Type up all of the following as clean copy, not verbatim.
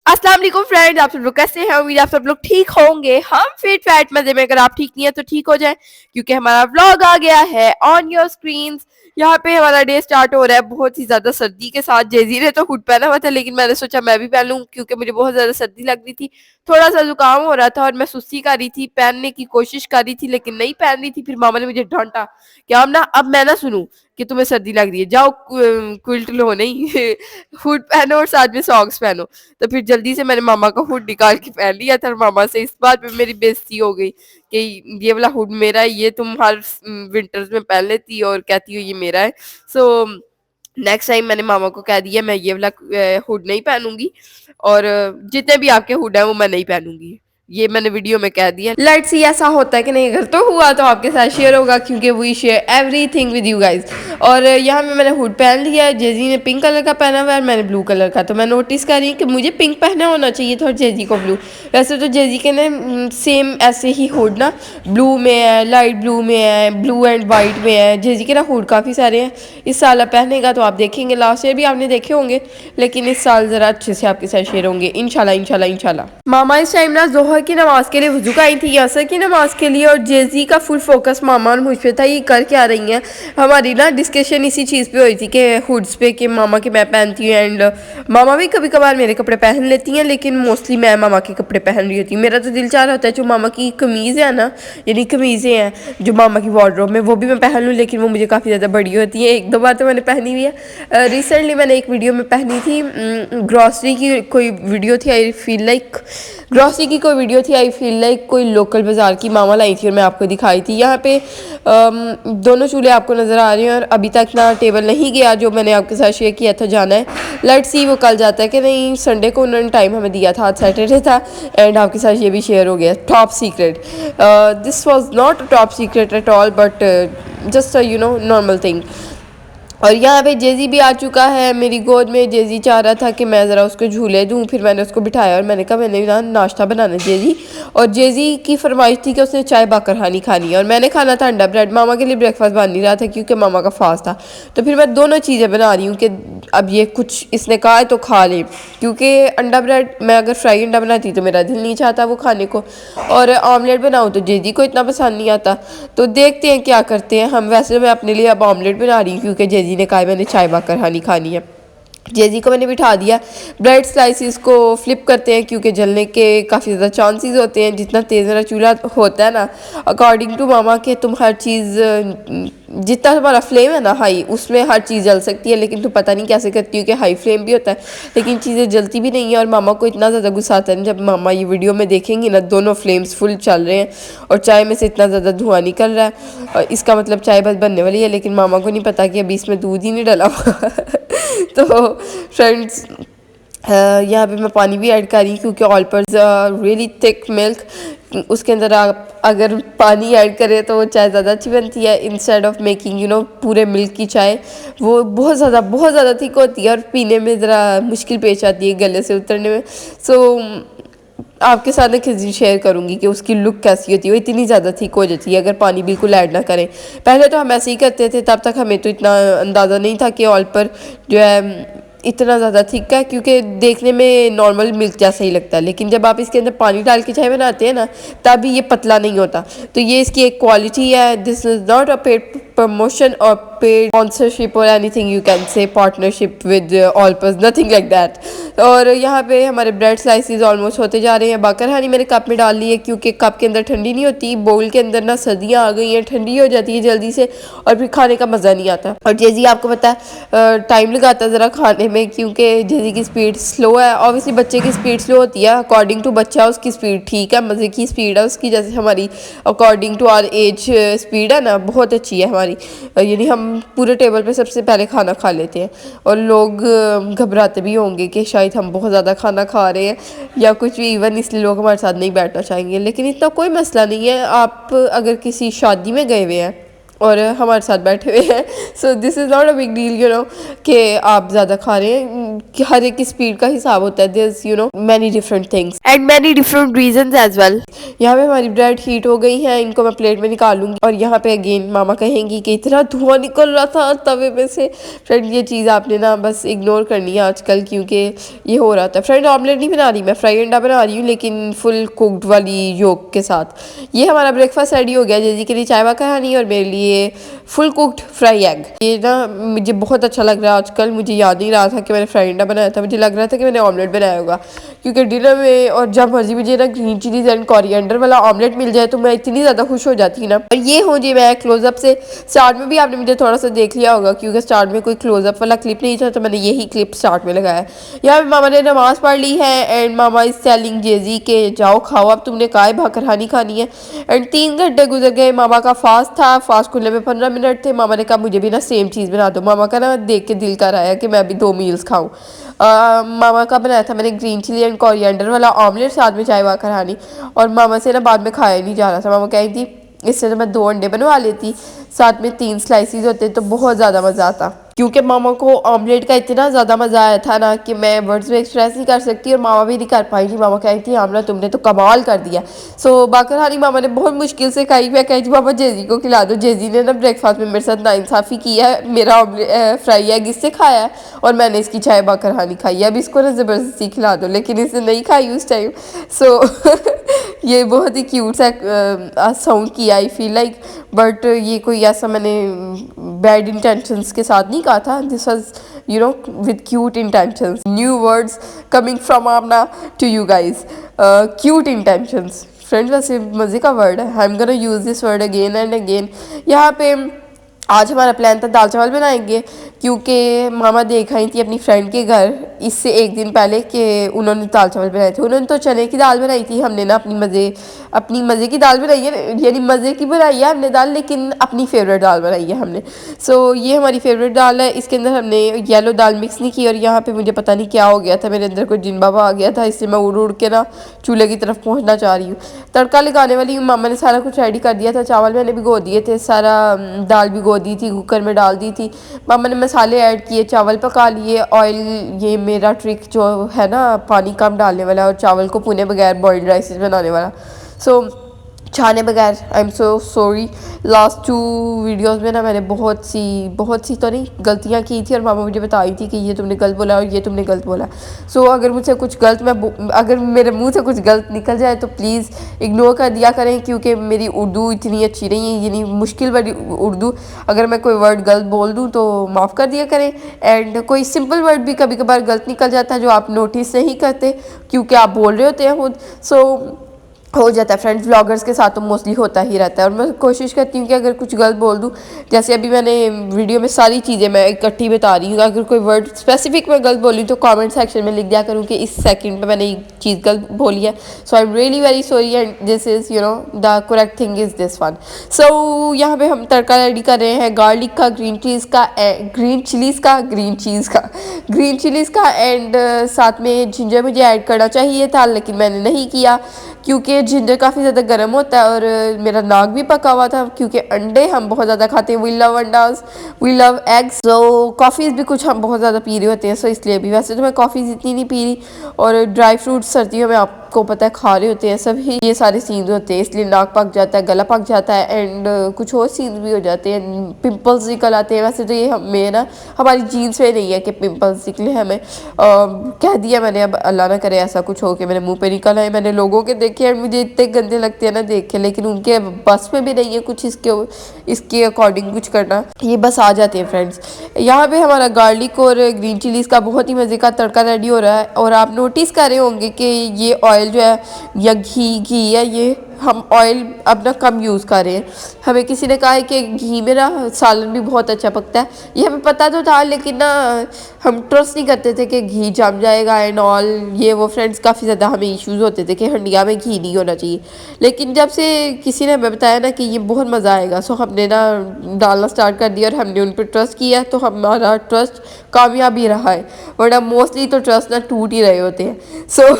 अस्सलाम वालेकुम फ्रेंड्स, आप सब लोग कैसे हैं? उम्मीद है आप सब लोग ठीक होंगे। हम फिट फैट मजे में, अगर आप ठीक नहीं है तो ठीक हो जाए, क्योंकि हमारा व्लॉग आ गया है ऑन योर स्क्रीन। यहाँ पे हमारा डे स्टार्ट हो रहा है बहुत ही ज्यादा सर्दी के साथ। जेजी ने तो हुड पहना हुआ था, लेकिन मैंने सोचा मैं भी पहन लूं, क्योंकि मुझे बहुत ज्यादा सर्दी लग रही थी। थोड़ा सा जुकाम हो रहा था और मैं सुस्ती कर रही थी, पहनने की कोशिश कर रही थी लेकिन नहीं पहन रही थी। फिर मामा ने मुझे डांटा कि अब मैं ना सुनूं कि तुम्हें सर्दी लग रही है, जाओ क्विल्ट लो नहीं हुड पहनो और साथ में सॉक्स पहनो। तो फिर जल्दी से मैंने मामा का हुड निकाल के पहन लिया था, और मामा से इस बात पे मेरी बेइज्जती हो गई कि ये वाला हुड मेरा है, ये तुम हर विंटर्स में पहन लेती हो और कहती हो ये मेरा है। सो नेक्स्ट टाइम मैंने मामा को कह दिया मैं ये वाला हुड नहीं पहनूंगी, और जितने भी आपके हुड है वो मैं नहीं पहनूंगी। ये मैंने वीडियो में कह दिया। लेट्स सी ऐसा होता है कि नहीं, अगर तो हुआ तो आपके साथ शेयर होगा, क्योंकि we share everything with you guys. और यहाँ पे मैंने हुड पहन लिया है, जेजी ने पिंक कलर का पहना हुआ है, मैंने ब्लू कलर का। तो मैं नोटिस कर रही हूँ कि मुझे पिंक पहना होना चाहिए था और जेजी को ब्लू। वैसे तो जेजी के ने सेम ऐसे ही हुड ना ब्लू में है, लाइट ब्लू में है, ब्लू एंड वाइट में है। जेजी के ना हुड काफ़ी सारे हैं। इस साल आप पहनेगा तो आप देखेंगे, लास्ट ईयर भी आपने देखे होंगे, लेकिन इस साल ज़रा अच्छे से आपके साथ शेयर होंगे इंशाल्लाह इंशाल्लाह इंशाल्लाह। मामा इस टाइम ना जोहर की नमाज के लिए वजू का आई थी, असर की नमाज के लिए, और जेजी का फुल फोकस मामा और मुझ पे था, ये कर क्या रही हैं। हमारी ना डिस्कशन इसी चीज़ पे हुई थी कि हुड्स पे, कि मामा के मैं पहनती हूँ एंड मामा भी कभी कभार मेरे कपड़े पहन लेती हैं, लेकिन मोस्टली मैं मामा के कपड़े पहन रही होती हूँ। मेरा तो दिल चाह रहा होता है जो मामा की कमीज़ है ना, यानी कमीज़ें हैं जो मामा की वार्डरोब में, वो भी मैं पहन लूँ, लेकिन वो मुझे काफ़ी ज़्यादा बड़ी होती है। एक दो बार तो मैंने पहनी हुई है। रिसेंटली मैंने एक वीडियो में पहनी थी, ग्रॉसरी की कोई वीडियो थी, आई फील लाइक ग्रॉसरी की कोई वीडियो थी, आई फील लाइक कोई लोकल बाज़ार की मामा लाई थी और मैं आपको दिखाई थी। यहाँ पे दोनों चूल्हे आपको नज़र आ रहे हैं, और अभी तक ना टेबल नहीं गया जो मैंने आपके साथ शेयर किया था, जाना है। लेट्स सी वो कल जाता है कि नहीं। संडे को उन्होंने टाइम हमें दिया था, आज सैटरडे था, एंड आपके साथ ये भी शेयर हो गया top secret. This was not top secret at all, but just normal thing. और यहाँ पे जेजी भी आ चुका है मेरी गोद में। जेजी चाह रहा था कि मैं ज़रा उसको झूले दूँ, फिर मैंने उसको बिठाया और मैंने कहा मैंने ना नाश्ता बनाना जेजी। और जेजी की फरमाइश थी कि उसने चाय बाकरहानी खानी है, और मैंने खाना था अंडा ब्रेड। मामा के लिए ब्रेकफास्ट बन नहीं रहा था क्योंकि मामा का फास्ट था। तो फिर मैं दोनों चीज़ें बना रही हूँ कि अब ये कुछ इसने कहा है तो खा ले, क्योंकि अंडा ब्रेड मैं अगर फ्राई अंडा बनाती तो मेरा दिल नहीं चाहता वो खाने को, और ऑमलेट बनाऊँ तो जेजी को इतना पसंद नहीं आता। तो देखते हैं क्या करते हैं हम। वैसे मैं अपने लिए अब ऑमलेट बना रही हूँ क्योंकि जेजी ने कहा मैंने चाय बाकरहानी खानी है। जेजी को मैंने बिठा दिया। ब्रेड स्लाइसिस को फ्लिप करते हैं क्योंकि जलने के काफ़ी ज़्यादा चांसेस होते हैं। जितना तेज़ मेरा चूल्हा होता है ना, अकॉर्डिंग टू मामा के तुम हर चीज़, जितना तुम्हारा फ्लेम है ना हाई, उसमें हर चीज़ जल सकती है, लेकिन तुम पता नहीं कैसे करती हो कि हाई फ्लेम भी होता है लेकिन चीज़ें जलती भी नहीं है। और मामा को इतना ज़्यादा गुस्सा आता है जब मामा ये वीडियो में देखेंगी ना, दोनों फ्लेम्स फुल चल रहे हैं और चाय में से इतना ज़्यादा धुआं निकल रहा है, और इसका मतलब चाय बस बनने वाली है। लेकिन मामा को नहीं पता कि अभी इसमें दूध ही नहीं डला हुआ तो फ्रेंड्स, यहाँ पे मैं पानी भी ऐड कर रही हूँ क्योंकि ऑल पर रियली थिक मिल्क, उसके अंदर आप अगर पानी ऐड करें तो वो चाय ज़्यादा अच्छी बनती है, इंस्टेड ऑफ मेकिंग पूरे मिल्क की चाय। वो बहुत ज़्यादा थिक होती है और पीने में ज़रा मुश्किल पेश आती है, गले से उतरने में। सो आपके साथ मैं किसी शेयर करूँगी कि उसकी लुक कैसी होती है। वो इतनी ज़्यादा थिक हो जाती है अगर पानी बिल्कुल ऐड ना करें। पहले तो हम ऐसे ही करते थे, तब तक हमें तो इतना अंदाज़ा नहीं था कि ऑल पर जो है इतना ज़्यादा थिक है, क्योंकि देखने में नॉर्मल मिल्क जैसा ही लगता है, लेकिन जब आप इसके अंदर पानी डाल के चाय बनाते हैं ना, तभी ये पतला नहीं होता। तो ये इसकी एक क्वालिटी है। This is not a paid promotion और पेड स्पॉन्सरशिप और anything you can say, partnership with Olpers, nothing like that. और यहाँ पे हमारे ब्रेड स्लाइसिस ऑलमोस्ट होते जा रहे हैं। बाकरहानी मैंने कप में डाल ली है क्योंकि कप के अंदर ठंडी नहीं होती, बोल के अंदर ना सर्दियाँ आ गई हैं, ठंडी हो जाती है जल्दी से और फिर खाने का मज़ा नहीं आता। और जेजी आपको पता है टाइम लगाता है ज़रा खाने में, क्योंकि जेजी की स्पीड स्लो है। ऑब्वियसली बच्चे की स्पीड स्लो होती है, अकॉर्डिंग टू बच्चा उसकी स्पीड ठीक है, मज़े की स्पीड है उसकी, जैसे हमारी according to our age speed है ना, बहुत अच्छी है हमारी। यानी हम पूरे टेबल पे सबसे पहले खाना खा लेते हैं, और लोग घबराते भी होंगे कि शायद हम बहुत ज़्यादा खाना खा रहे हैं या कुछ भी, इवन इसलिए लोग हमारे साथ नहीं बैठना चाहेंगे। लेकिन इतना कोई मसला नहीं है। आप अगर किसी शादी में गए हुए हैं और हमारे साथ बैठे हुए हैं। So this is not a big deal you know कि आप ज़्यादा खा रहे हैं, कि हर एक की स्पीड का हिसाब होता है। This you know many different things and many different reasons as well. यहाँ पे हमारी ब्रेड हीट हो गई है, इनको मैं प्लेट में निकालूंगी। और यहाँ पे अगेन मामा कहेंगी कि इतना धुआं निकल रहा था तवे में से। फ्रेंड ये चीज़ आपने ना बस इग्नोर करनी है आजकल, क्योंकि ये हो रहा था। फ्रेंड ऑमलेट नहीं बना रही मैं, फ्राई अंडा बना रही हूँ, लेकिन फुल कुक्ड वाली योग के साथ। ये हमारा ब्रेकफास्ट रेडी हो गया। जैसे के लिए चाय कहानी और मेरे लिए फुल कुक्ड फ्राई एग। ये ना मुझे बहुत अच्छा लग रहा है आजकल। मुझे याद नहीं रहा था कि मैंने फ्राई अंडा बनाया था, मुझे लग रहा था कि मैंने ऑमलेट बनाया होगा, क्योंकि डिनर में और जब मर्जी मुझे ना ग्रीन चिलीज एंड कोरिएंडर वाला ऑमलेट मिल जाए तो मैं इतनी ज़्यादा खुश हो जाती ना। और ये हो जी मैं क्लोजअप से, स्टार्ट में भी आपने मुझे थोड़ा सा देख लिया होगा, क्योंकि स्टार्ट में कोई क्लोजअप वाला क्लिप नहीं था तो मैंने यही क्लिप स्टार्ट में लगाया। यहाँ पे मामा ने नमाज पढ़ ली है एंड मामा इज टेलिंग जेजी के जाओ खाओ, अब तुमने काय भाकरहानी खानी है। एंड 3 घंटे गुजर गए, मामा का फास्ट था, फास्ट खुलने में 15 मिनट थे। मामा ने कहा मुझे भी ना सेम चीज़ बना दो। मामा का ना देख के दिल कर आया कि मैं भी 2 मील्स खाऊं। मामा का बनाया था मैंने ग्रीन चिली एंड कोरिएंडर वाला ऑमलेट, साथ में चाय कहानी। और मामा से ना बाद में खाया नहीं जा रहा था। मामा कही थी इससे तो मैं 2 अंडे बनवा लेती, साथ में 3 स्लाइसिस होते तो बहुत ज़्यादा मज़ा आता। क्योंकि मामा को ऑमलेट का इतना ज़्यादा मज़ा आया था ना कि मैं वर्ड्स में एक्सप्रेस नहीं कर सकती, और मामा भी नहीं कर पाई थी। मामा कही थी आमना तुमने तो कमाल कर दिया। सो बाकरहानी मामा ने बहुत मुश्किल से खाई। मैं कही थी मामा जेजी को खिला दो। जेजी ने ना ब्रेकफास्ट में मेरे साथ नाइंसाफ़ी की है, मेरा फ्राई एग इससे खाया है और मैंने इसकी चाय बाकरहानी खाई है। अब इसको ना ज़बरदस्ती खिला दो, लेकिन इसने नहीं खाई उस टाइम। सो ये बहुत ही क्यूट सा साउंड किया आई फील लाइक, बट ये कोई ऐसा मैंने बैड इंटेंशंस के साथ नहीं कहा था। This was you know with cute intentions. New words coming from Amna to you guys, cute intentions. Friends वैसे मज़े का वर्ड है, I am gonna use this word again and again. यहाँ पे आज हमारा प्लान था दाल चावल बनाएंगे, क्योंकि मामा देख आई थी अपनी फ्रेंड के घर इससे 1 दिन पहले कि उन्होंने दाल चावल बनाए थे। उन्होंने तो चने की दाल बनाई थी, हमने ना अपनी मज़े की दाल बनाई है, यानी मज़े की बनाई है हमने दाल, लेकिन अपनी फेवरेट दाल बनाई है हमने। सो ये हमारी फेवरेट दाल है, इसके अंदर हमने येलो दाल मिक्स नहीं की। और यहाँ पे मुझे पता नहीं क्या हो गया था, मेरे अंदर कोई जिन बाबा आ गया था, इसलिए मैं उड़ उड़ के ना चूल्हे की तरफ पहुँचना चाह रही हूँ। तड़का लगाने वाली हूँ। मामा ने सारा कुछ रेडी कर दिया था, चावल मैंने भिगो दिए थे, सारा दाल भिगो दी थी, कुकर में डाल दी थी। मामा ने मसाले ऐड किए, चावल पका लिए। ऑयल, ये मेरा ट्रिक जो है ना पानी कम डालने वाला और चावल को भुने बगैर बॉइल्ड राइस बनाने वाला। सो छाने बगैर। I am so sorry, last 2 videos में ना मैंने बहुत सी तो नहीं गलतियाँ की थी, और मामा मुझे बता रही थी कि ये तुमने गलत बोला और ये तुमने गलत बोला। सो अगर मुझसे कुछ गलत अगर मेरे मुंह से कुछ गलत निकल जाए तो प्लीज़ इग्नोर कर दिया करें, क्योंकि मेरी उर्दू इतनी अच्छी नहीं है, यानी मुश्किल वाली उर्दू। अगर मैं कोई वर्ड गलत बोल दूँ तो माफ़ कर दिया करें। एंड कोई सिंपल वर्ड भी कभी कभार गलत निकल जाता है जो आप नोटिस नहीं करते, क्योंकि आप बोल रहे होते हैं खुद। सो हो जाता है फ्रेंड्स, व्लॉगर्स के साथ तो मोस्टली होता ही रहता है। और मैं कोशिश करती हूँ कि अगर कुछ गलत बोल दूँ, जैसे अभी मैंने वीडियो में सारी चीज़ें मैं इकट्ठी बता रही हूँ, अगर कोई वर्ड स्पेसिफिक मैं गलत बोली तो कमेंट सेक्शन में लिख दिया करूँ कि इस सेकंड में मैंने ये चीज़ गलत बोली है। So I am really very sorry and this is you know the correct thing is this one. सो यहाँ पे हम तड़का रेडी कर रहे हैं गार्लिक का, ग्रीन चिलीज़ का एंड साथ में जिंजर मुझे ऐड करना चाहिए था, लेकिन मैंने नहीं किया, क्योंकि जिंजर काफ़ी ज़्यादा गर्म होता है और मेरा नाक भी पका हुआ था, क्योंकि अंडे हम बहुत ज़्यादा खाते हैं। वी लव अंडाज, we love eggs. So coffees भी कुछ हम बहुत ज़्यादा पी रहे होते हैं, सो इसलिए भी। वैसे तो मैं कॉफ़ीज़ इतनी नहीं पी रही, और ड्राई फ्रूट्स सर्दियों में आपको पता है खा रहे होते हैं सभी, ये सारे सीन्स होते हैं, इसलिए नाक पक जाता है, गला पक जाता है एंड कुछ और सीन्स भी हो जाते हैं, पिंपल्स निकल आते हैं। वैसे तो ये हमें ना हमारी जीन्स में नहीं है कि पिंपल्स निकले, हमें कह दिया मैंने, अब अल्लाह ना करे ऐसा कुछ हो कि मेरे मुँह पे निकल आए। मैंने लोगों के देखे हैं, मुझे इतने गंदे लगते हैं ना देख के, लेकिन उनके बस में भी नहीं है कुछ इसके अकॉर्डिंग कुछ करना, ये बस आ जाते हैं फ्रेंड्स। यहाँ पे हमारा गार्लिक और ग्रीन चिलीज़ का बहुत ही मज़े का तड़का रेडी हो रहा है, और आप नोटिस कर रहे होंगे कि ये ऑयल जो है या घी है, ये हम ऑयल अपना कम यूज़ कर रहे हैं। हमें किसी ने कहा है कि घी में ना सालन भी बहुत अच्छा पकता है, ये हमें पता तो था, लेकिन ना हम ट्रस्ट नहीं करते थे कि घी जम जाएगा एंड ऑल, ये वो फ्रेंड्स काफ़ी ज़्यादा हमें इश्यूज़ होते थे कि हंडिया में घी नहीं होना चाहिए। लेकिन जब से किसी ने हमें बताया ना कि ये बहुत मज़ा आएगा, सो हमने ना डालना स्टार्ट कर दिया और हमने उन पर ट्रस्ट किया, तो हमारा ट्रस्ट कामयाब ही रहा है, वरना मोस्टली तो ट्रस्ट ना टूट ही रहे होते हैं। सो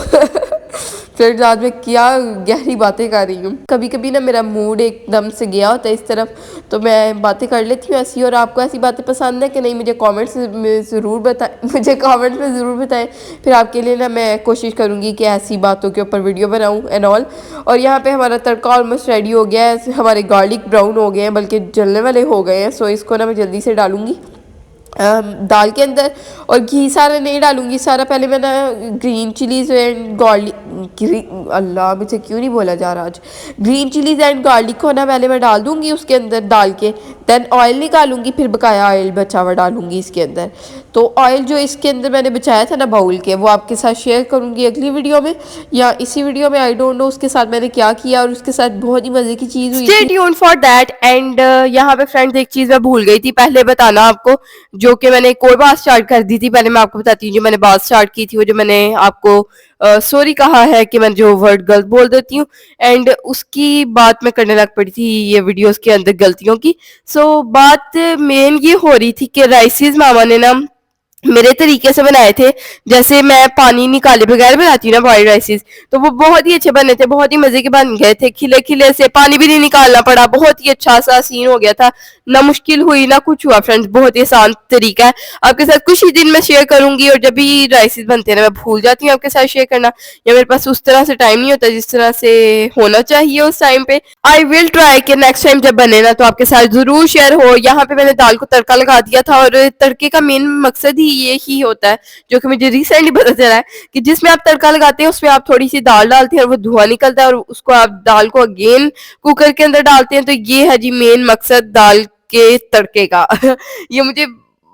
फ्रेंड्स आज मैं क्या गहरी बातें कर रही हूँ। कभी कभी ना मेरा मूड एकदम से गया होता है इस तरफ, तो मैं बातें कर लेती हूँ ऐसी। और आपको ऐसी बातें पसंद है कि नहीं, मुझे कमेंट्स में ज़रूर बताएं, मुझे कमेंट्स में ज़रूर बताएं। फिर आपके लिए ना मैं कोशिश करूँगी कि ऐसी बातों के ऊपर वीडियो बनाऊँ एंड ऑल। और यहाँ पे हमारा तड़का ऑलमोस्ट रेडी हो गया है, हमारे गार्लिक ब्राउन हो गए हैं, बल्कि जलने वाले हो गए हैं। सो इसको ना मैं जल्दी से डालूँगी दाल के अंदर। और घी सारा नहीं डालूंगी, सारा पहले मैं ना ग्रीन चिलीज एंड गार्लिक, अल्लाह मुझे क्यों नहीं बोला जा रहा आज, ग्रीन चिलीज एंड गार्लिक को ना पहले मैं डाल दूंगी उसके अंदर डाल के, देन ऑयल निकालूंगी, फिर बकाया ऑयल बचा हुआ डालूंगी इसके अंदर। तो ऑयल जो इसके अंदर मैंने बचाया था ना बाउल के, वो आपके साथ शेयर करूंगी अगली वीडियो में या इसी वीडियो में, आई डोंट नो उसके साथ मैंने क्या किया। और उसके साथ बहुत ही मज़े की चीज़ हुई थी। Stay tuned for that. And यहाँ पे फ्रेंड्स एक चीज़ मैं भूल गई थी पहले बताना आपको, जो कि मैंने एक और बात स्टार्ट कर दी थी। पहले मैं आपको बताती हूँ जो मैंने बात स्टार्ट की थी, वो जो मैंने आपको सॉरी कहा है कि मैं जो वर्ड गलत बोल देती हूँ, एंड उसकी बात मैं करने लग पड़ी थी ये वीडियोस के अंदर गलतियों की। सो बात मेन ये हो रही थी कि राइसेस मामा ने ना मेरे तरीके से बनाए थे, जैसे मैं पानी निकाले बगैर बनाती हूँ ना बॉइल्ड राइसेस, तो वो बहुत ही अच्छे बने थे, बहुत ही मजे के बन गए थे, खिले खिले से, पानी भी नहीं निकालना पड़ा, बहुत ही अच्छा सा सीन हो गया था। ना मुश्किल हुई ना कुछ हुआ फ्रेंड्स, बहुत ही आसान तरीका है। आपके साथ कुछ ही दिन में शेयर करूंगी, और जब भी राइसेस बनते हैं ना मैं भूल जाती हूँ आपके साथ शेयर करना, या मेरे पास उस तरह से टाइम नहीं होता जिस तरह से होना चाहिए उस टाइम पे। आई विल ट्राई कि नेक्स्ट टाइम जब बने ना तो आपके साथ जरूर शेयर हो। यहाँ पे मैंने दाल को तड़का लगा दिया था, और तड़के का मेन मकसद ही ये ही होता है, जो कि मुझे रिसेंटली पता चला है, कि जिसमें आप तड़का लगाते हैं उसमें आप थोड़ी सी दाल डालते हैं और वो धुआं निकलता है, और उसको आप दाल को अगेन कुकर के अंदर डालते हैं। तो ये है जी मेन मकसद दाल के तड़के का। ये मुझे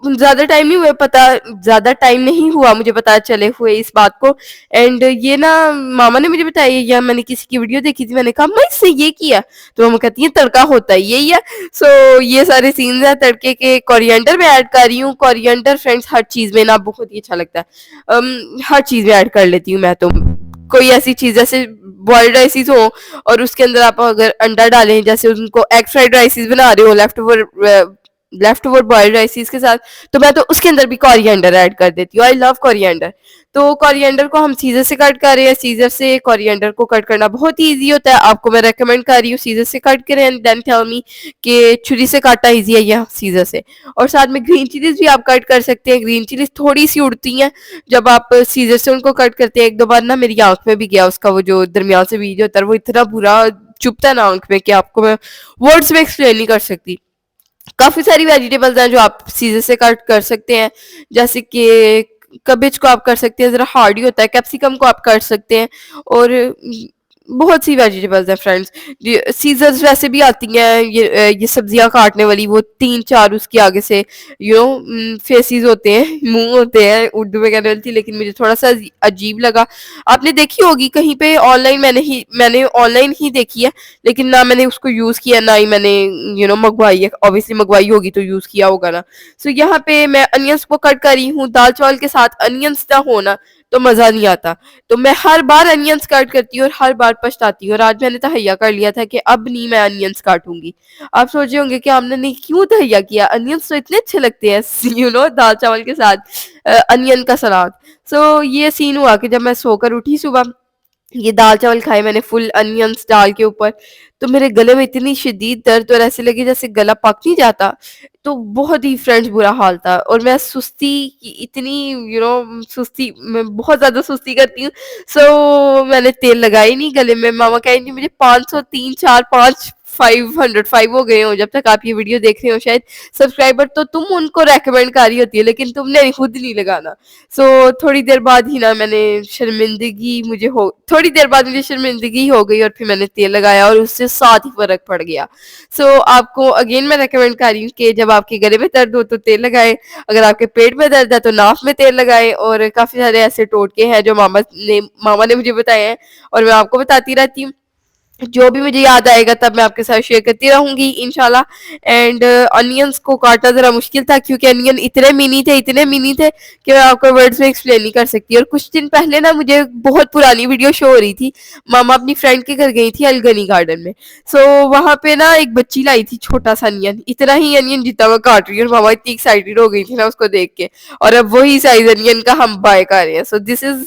ज्यादा टाइम नहीं हुआ पता, ज्यादा टाइम नहीं हुआ मुझे पता चले हुए इस बात को। एंड ये ना मामा ने मुझे बताया, या मैंने किसी की वीडियो देखी थी, मैंने कहा मैं इससे ये किया, तो मामा कहती है तड़का होता है यही है। सो ये सारे सीन्स है तड़के के। कोरिएंडर में ऐड कर रही हूँ, कोरिएंडर फ्रेंड्स हर चीज में ना बहुत ही अच्छा लगता है। हर चीज में ऐड कर लेती हूँ मैं तो। कोई ऐसी चीज जैसे बॉइल्ड राइसेस हो और उसके अंदर आप अगर अंडा डालें, जैसे उनको एग फ्राइड राइसेस बना रहे हो लेफ्ट ओवर बॉइल्ड राइसेस के साथ, तो मैं तो उसके अंदर भी कोरिएंडर ऐड कर देती हूँ। I love coriander. तो कोरिएंडर को हम सीजर से कट कर रहे हैं। सीजर से कोरिएंडर को कट करना बहुत ही इजी होता है, आपको मैं रेकमेंड कर रही हूँ सीजर से कट करें, एंड देन टेल मी कि छुरी से काटना इजी है या सीजर से। और साथ में ग्रीन चिलीज भी आप कट कर सकते हैं। ग्रीन चिलीज थोड़ी सी उड़ती हैं जब आप सीजर से उनको कट करते हैं। एक दो बार ना मेरी आंख में भी गया उसका वो जो दरमियान से बीज होता है, वो इतना बुरा चुभता है ना आंख में कि आपको मैं वर्ड्स में एक्सप्लेन नहीं कर सकती। काफी सारी वेजिटेबल्स हैं जो आप सीजर से कट कर सकते हैं, जैसे कि कबिज को आप कर सकते हैं, जरा हार्डी होता है, कैप्सिकम को आप कर सकते हैं, और बहुत सी वेजिटेबल्स हैं फ्रेंड्स। सीजर्स वैसे भी आती हैं, ये सब्जियां काटने वाली, वो तीन चार उसके आगे से फेसिस होते हैं, मुंह होते हैं, उर्दू में कहने वाली थी लेकिन मुझे थोड़ा सा अजीब लगा। आपने देखी होगी कहीं पे ऑनलाइन, मैंने ऑनलाइन ही देखी है, लेकिन ना मैंने उसको यूज किया, ना ही मैंने मंगवाई है। ऑब्वियसली मंगवाई होगी तो यूज किया होगा ना। सो यहाँ पे मैं अनियंस को कट करी हूँ। दाल चावल के साथ अनियंस ना होना तो मजा नहीं आता, तो मैं हर बार अनियंस काट करती हूँ और हर बार पछताती हूँ। और आज मैंने तहैया कर लिया था कि अब नहीं मैं अनियंस काटूंगी। आप सोच रहे होंगे कि हमने नहीं क्यों तहैया किया, अनियंस तो इतने अच्छे लगते हैं दाल चावल के साथ अनियन का सलाद। सो ये सीन हुआ कि जब मैं सोकर उठी सुबह, ये दाल चावल खाए मैंने फुल अनियंस डाल के ऊपर, तो मेरे गले में इतनी शदीद दर्द और ऐसे लगे जैसे गला पक नहीं जाता। तो बहुत ही फ्रेंड्स बुरा हाल था, और मैं सुस्ती इतनी सुस्ती, मैं बहुत ज्यादा सुस्ती करती हूँ। सो मैंने तेल लगाई नहीं गले में। मामा कहेंगे मुझे 500 3 4 5 505 हो गए हो जब तक आप ये वीडियो देख रहे हो शायद सब्सक्राइबर, तो तुम उनको रेकमेंड कर रही होती है लेकिन तुमने खुद नहीं लगाना। सो थोड़ी देर बाद ही ना मैंने थोड़ी देर बाद मुझे शर्मिंदगी हो गई, और फिर मैंने तेल लगाया और उससे साथ ही फर्क पड़ गया। सो आपको अगेन मैं रेकमेंड कर रही हूँ कि जब आपके गले में दर्द हो तो तेल लगाएं, अगर आपके पेट में दर्द है तो नाक में तेल लगाएं। और काफी सारे ऐसे टोटके हैं जो मामा ने मुझे बताए हैं, और मैं आपको बताती रहती हूँ। जो भी मुझे याद आएगा तब मैं आपके साथ शेयर करती रहूंगी इंशाल्लाह। एंड अनियंस को काटना ज़रा मुश्किल था क्योंकि अनियन इतने मिनी थे कि मैं आपको वर्ड्स में एक्सप्लेन नहीं कर सकती। और कुछ दिन पहले ना मुझे बहुत पुरानी वीडियो शो हो रही थी। मामा अपनी फ्रेंड के घर गई थी अलगनी गार्डन में। सो वहाँ पे ना एक बच्ची लाई थी छोटा सा अनियन, इतना ही अनियन जितना मैं काट रही हूँ, और मामा इतनी एक्साइटेड हो गई थी ना उसको देख के। और अब वही साइज अनियन का हम बाय कर रहे हैं। So this is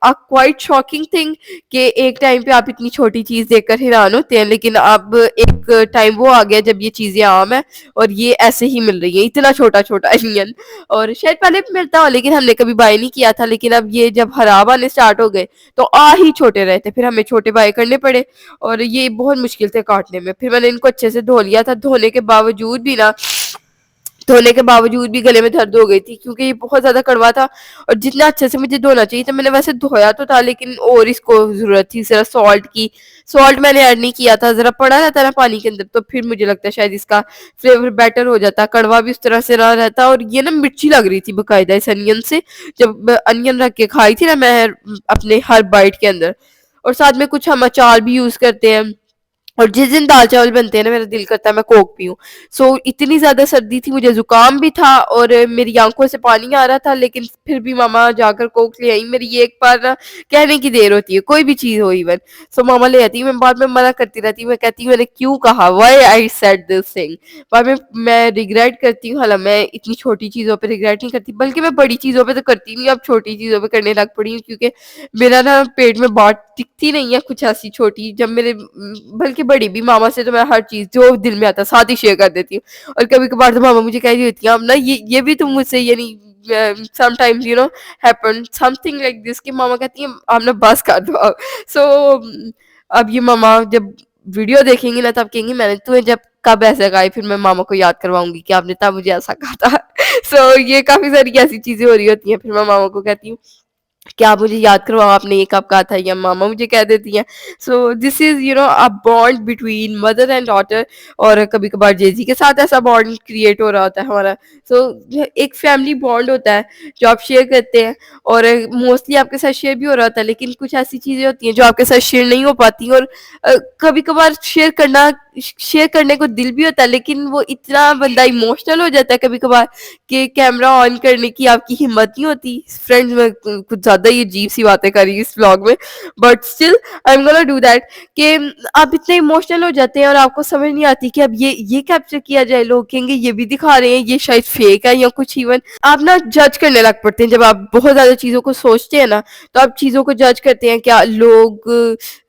quite shocking thing कि एक टाइम पे आप इतनी छोटी चीज देखकर हैरान होते हैं, लेकिन अब एक टाइम वो आ गया जब ये चीजें आम है और ये ऐसे ही मिल रही है, इतना छोटा छोटा अनियन। और शायद पहले भी मिलता हो लेकिन हमने कभी बाय नहीं किया था, लेकिन अब ये जब खराब आने स्टार्ट हो गए तो आ ही छोटे रहे थे, फिर हमें छोटे बाय करने पड़े। और ये बहुत मुश्किल थे काटने में। फिर मैंने इनको अच्छे से धो लिया था, धोने के बावजूद भी गले में दर्द हो गई थी क्योंकि ये बहुत ज़्यादा कड़वा था। और जितना अच्छे से मुझे धोना चाहिए था मैंने वैसे धोया तो था, लेकिन और इसको ज़रूरत थी ज़रा सॉल्ट की। सॉल्ट मैंने ऐड नहीं किया था, ज़रा पड़ा रहता ना पानी के अंदर तो फिर मुझे लगता है शायद इसका फ्लेवर बेटर हो जाता, कड़वा भी उस तरह से ना रहता। और ये ना मिर्ची लग रही थी बकायदा इस अनियन से, जब अनियन रख के खाई थी ना मैं अपने हर बाइट के अंदर। और साथ में कुछ हम अचार भी यूज़ करते हैं। और जिस दिन दाल चावल बनते हैं ना मेरा दिल करता है मैं कोक पीऊँ। सो इतनी ज़्यादा सर्दी थी, मुझे ज़ुकाम भी था और मेरी आँखों से पानी आ रहा था, लेकिन फिर भी मामा जाकर कोक ले आई। मेरी ये एक बार ना कहने की देर होती है, कोई भी चीज़ हो इवन। सो मामा ले आती है, मैं बाद में मना करती रहती हूँ, मैं कहती हूँ मैंने क्यों कहा, why I said this thing. बाद में मैं रिग्रेट करती हूँ, हालाँकि मैं इतनी छोटी चीज़ों पे रिग्रेट नहीं करती, बल्कि मैं बड़ी चीज़ों पे तो करती नहीं, अब छोटी चीज़ों पे करने लग पड़ी हूँ क्योंकि मेरा ना पेट में बाट टिकती नहीं है कुछ ऐसी छोटी, जब मेरे बल्कि बड़ी भी मामा से तो मैं हर चीज़ जो दिल में आता है साथ ही शेयर कर देती हूँ। और कभी-कभार तो मामा मुझे कह रही होती हैं, अब ना ये भी तुम मुझसे यानी sometimes happen something like this कि मामा कहती हैं अब ना बस कर दो अब। सो अब ये मामा जब वीडियो देखेंगी ना तब कहेंगी मैंने तुम्हें जब कब ऐसा कहा है, फिर मैं मामा को याद करवाऊँगी कि आपने तब मुझे ऐसा कहा था। सो ये काफ़ी सारी ऐसी चीज़ें हो रही होती हैं, फिर मैं मामा को कहती हूँ क्या आप मुझे याद करवाओ आपने ये कब कहा था, या मामा मुझे कह देती हैं। So this is a bond between mother and daughter. और कभी कभार जेजी के साथ ऐसा बॉन्ड क्रिएट हो रहा होता है हमारा। सो एक फैमिली बॉन्ड होता है जो आप शेयर करते हैं, और मोस्टली आपके साथ शेयर भी हो रहा होता है, लेकिन कुछ ऐसी चीजें होती हैं जो आपके साथ शेयर नहीं हो पाती। और कभी कभार शेयर करने को दिल भी होता है, लेकिन वो इतना बंदा इमोशनल हो जाता है कभी कभार कि कैमरा ऑन करने की आपकी हिम्मत नहीं होती। फ्रेंड्स में कुछ ज़्यादा ही अजीब सी बातें करी इस व्लॉग में, but still I am gonna do that कि आप इतने इमोशनल हो जाते हैं और आपको समझ नहीं आती कि अब ये कैप्चर किया जाए। लोग कहेंगे ये भी दिखा रहे हैं, ये शायद फेक है या कुछ। इवन आप ना जज करने लग पड़ते हैं जब आप बहुत ज़्यादा चीज़ों को सोचते हैं ना, तो आप चीज़ों को जज करते हैं क्या लोग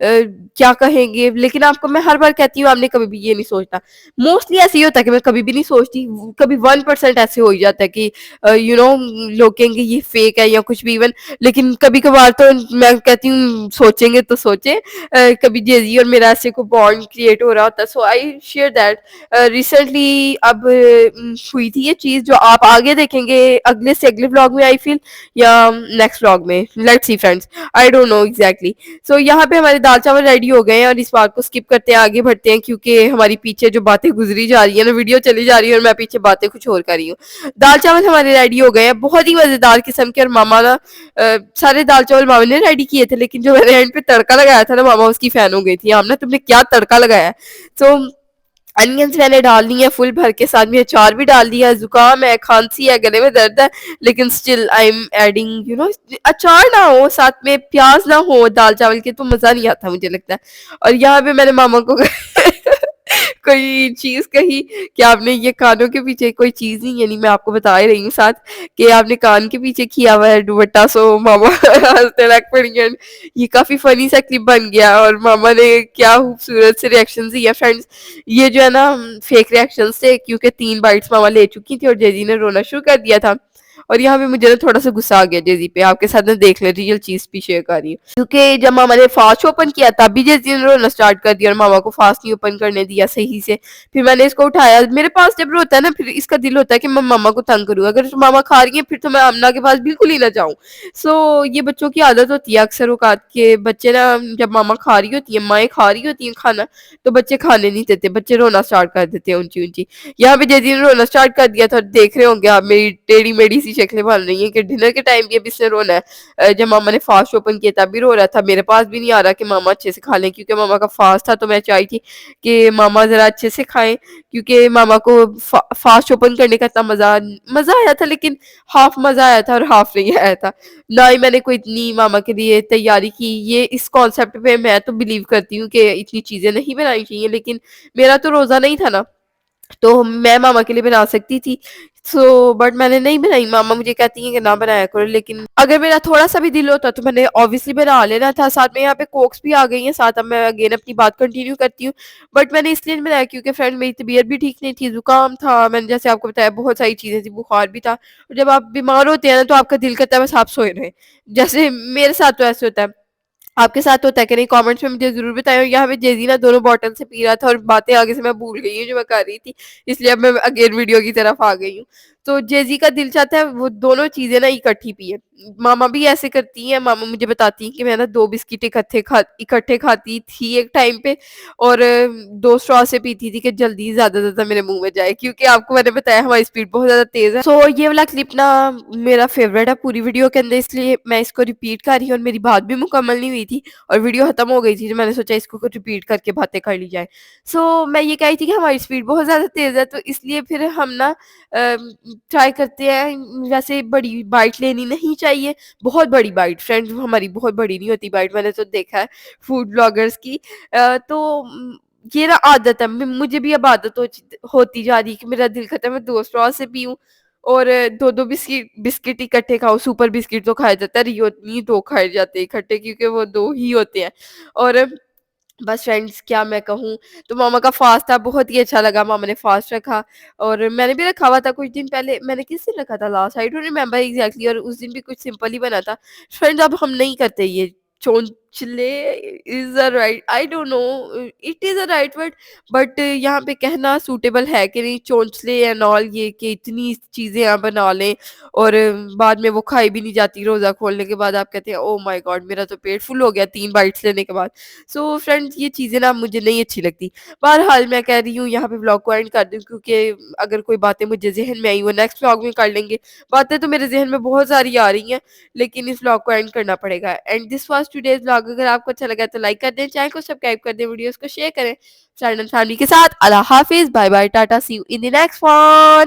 क्या कहेंगे। लेकिन आपको मैं हर बार कहती हूँ आपने कभी भी ये नहीं सोचना। मोस्टली ऐसे ही होता है कि मैं कभी भी नहीं सोचती, कभी 1% ऐसे हो ही जाता है कि लोग कहेंगे ये फेक है या कुछ भी इवन। लेकिन कभी कभार तो मैं कहती हूँ सोचेंगे तो सोचे। कभी जेजी और मेरा ऐसे को बॉन्ड क्रिएट हो रहा होता है। So I share that recently अब हुई थी ये चीज़ जो आप आगे देखेंगे अगले से अगले व्लॉग में आई फील, या नेक्स्ट व्लॉग में, let's see friends, I don't know exactly. So यहाँ पे हमारे दाल चावल रेडी हो गए हैं और इस बात को स्किप करते हैं आगे बढ़ते हैं क्योंकि हमारी पीछे जो बातें गुजरी जा रही है ना, वीडियो चली जा रही है और मैं पीछे बातें कुछ और कर रही हूँ। दाल चावल हमारे रेडी हो गए हैं बहुत ही मजेदार किस्म के। और मामा ना सारे दाल चावल मामा ने रेडी किए थे, लेकिन जो मैंने एंड पे तड़का लगाया था ना मामा उसकी फैन हो गई थी, हम ना तुमने क्या तड़का लगाया है। सो अनियंस मैंने डाल दी है फुल भर के, साथ में अचार भी डाल दिया है। जुकाम है, खांसी है, गले में दर्द है, लेकिन स्टिल आई एम एडिंग अचार ना हो साथ में प्याज ना हो दाल चावल के तो मजा नहीं आता मुझे लगता है। और यहाँ पे मैंने मामा को कोई चीज कही कि आपने ये कानों के पीछे कोई चीज नहीं, यानी मैं आपको बता ही रही हूँ साथ कि आपने कान के पीछे किया हुआ है दुपट्टा। सो मामा हंसने लग पड़ी and ये काफी फनी सा क्लिप बन गया और मामा ने क्या खूबसूरत से रिएक्शन दिए फ्रेंड्स। ये जो है ना फेक रिएक्शन थे क्योंकि 3 बाइट्स मामा ले चुकी थी और जेजी ने रोना शुरू कर दिया था। और यहाँ पे मुझे ना थोड़ा सा गुस्सा आ गया जेजी पे, आपके साथ ना देख ले रियल चीज भी शेयर कर रही हूँ क्योंकि जब मामा ने फास्ट ओपन किया तब भी जेजी ने रोना स्टार्ट कर दिया और मामा को फास्ट नहीं ओपन करने दिया सही से। फिर मैंने इसको उठाया, मेरे पास जब रोता है ना फिर इसका दिल होता है कि मैं मामा को तंग करूँ, अगर मामा खा रही है फिर तो मैं अमना के पास बिल्कुल ही ना जाऊँ। सो ये बच्चों की आदत होती है अक्सर औकात के बच्चे ना, जब मामा खा रही होती है माएँ खा रही होती हैं खाना तो बच्चे खाने नहीं देते, बच्चे रोना स्टार्ट कर देते हैं ऊंची ऊंची। यहाँ पे जेजी ने रोना स्टार्ट कर दिया था, देख रहे होंगे आप मेरी टेढ़ी मेढ़ी सी शक्लें बन रही हैं कि डिनर के टाइम भी अब इसने रोना है। जब मामा ने फास्ट ओपन किया तब भी रो रहा था। मेरे पास भी नहीं आ रहा कि मामा अच्छे से खा लें, क्योंकि मामा का फास्ट था, तो मैं चाही थी कि मामा ज़रा अच्छे से खाएँ, क्योंकि मामा को फास्ट ओपन करने का इतना मज़ा आया था, लेकिन हाफ मज़ा आया था और हाफ नहीं आया था। ना ही मैंने कोई इतनी मामा के लिए तैयारी की। ये इस कॉन्सेप्ट पे मैं तो बिलीव करती हूँ कि इतनी चीज़ें नहीं बनानी चाहिए, लेकिन मेरा तो रोज़ा नहीं था ना। तो मैं मामा के लिए बना सकती थी। बट मैंने नहीं बनाई। मामा मुझे कहती हैं कि ना बनाया करो, लेकिन अगर मेरा थोड़ा-सा भी दिल होता तो मैंने ऑब्वियसली बना लेना था। साथ में यहाँ पे कोक्स भी आ गई हैं साथ। अब मैं अगेन अपनी बात कंटिन्यू करती हूँ। बट मैंने इसलिए नहीं बनाया क्योंकि फ्रेंड मेरी तबीयत भी ठीक नहीं थी, ज़ुकाम था, मैंने जैसे आपको बताया बहुत सारी चीज़ें थी, बुखार भी था। और जब आप बीमार होते हैं ना तो आपका दिल करता है बस आप सोए रहें। जैसे मेरे साथ तो ऐसे होता है। आपके साथ होता है कि नहीं? कमेंट्स में मुझे ज़रूर बताएँ। और यहाँ पे जेज़ी ना दोनों बॉटल से पी रहा था और बातें आगे से मैं भूल गई हूँ जो मैं कर रही थी, इसलिए अब मैं अगेन वीडियो की तरफ आ गई हूँ। तो जेज़ी का दिल चाहता है वो दोनों चीज़ें ना इकट्ठी पिए। मामा भी ऐसे करती हैं, मामा मुझे बताती हैं कि मैं ना 2 बिस्किट इकट्ठे खाती थी एक टाइम पे, और 2 स्ट्रॉ से पीती थी कि जल्दी ज़्यादा-ज़्यादा मेरे मुँह में जाए, क्योंकि आपको मैंने बताया हमारी स्पीड बहुत ज़्यादा तेज़ है। ये वाला क्लिप ना मेरा फ़ेवरेट है पूरी वीडियो के अंदर, इसलिए मैं इसको रिपीट कर रही हूँ। और मेरी बात भी मुकम्मल नहीं हुई थी और वीडियो खत्म हो गई थी, तो मैंने सोचा इसको कुछ रिपीट करके बातें कर ली जाए। मैं ये कह रही थी कि हमारी स्पीड बहुत ज़्यादा तेज़ है, तो इसलिए फिर हम ना ट्राई करते हैं, वैसे बड़ी बाइट लेनी नहीं चाहिए, बहुत बड़ी बाइट। फ्रेंड्स हमारी बहुत बड़ी नहीं होती बाइट, मैंने तो देखा है फूड ब्लॉगर्स की। ये ना आदत है, मुझे भी अब आदत होती जा रही है कि मेरा दिल करता है मैं 2 स्ट्रॉ से पीऊँ और 2-2 बिस्किट इकट्ठे खाओ। सुपर बिस्किट तो खाया जाता है, रियो नहीं 2 खाए जाते इकट्ठे, क्योंकि वो 2 ही होते हैं। और बस फ्रेंड्स क्या मैं कहूँ, तो मामा का फास्ट था, बहुत ही अच्छा लगा मामा ने फास्ट रखा। और मैंने भी रखा हुआ था कुछ दिन पहले। मैंने किस दिन रखा था last, I don't remember exactly, और उस दिन भी कुछ सिंपल ही बना था। फ्रेंड्स अब हम नहीं करते ये चोंचले, is a right, I don't know it is a right word, but यहाँ पे कहना सूटेबल है कि नहीं, चोंचले एंड ऑल, ये कि इतनी चीजें आप बना लें और बाद में वो खाई भी नहीं जाती। रोजा खोलने के बाद आप कहते हैं ओ माय गॉड मेरा तो पेट फुल हो गया 3 बाइट्स लेने के बाद। फ्रेंड्स ये चीज़ें ना मुझे नहीं अच्छी लगती। बहरहाल मैं कह रही हूँ यहाँ पे व्लॉग को एंड कर दूँ, क्योंकि अगर कोई बातें मुझे ज़हन में आई वो नेक्स्ट व्लॉग में कर लेंगे। बातें तो मेरे ज़हन में बहुत सारी आ रही हैं, लेकिन इस व्लॉग को एंड करना पड़ेगा। And this was today's vlog. अगर आपको अच्छा लगा तो लाइक कर दें, चैनल को सब्सक्राइब कर दें, वीडियोज़ को शेयर करें फ्रेंड एंड फैमिली के साथ। अल्लाह हाफ़िज़, bye bye, tata, see you in the next one.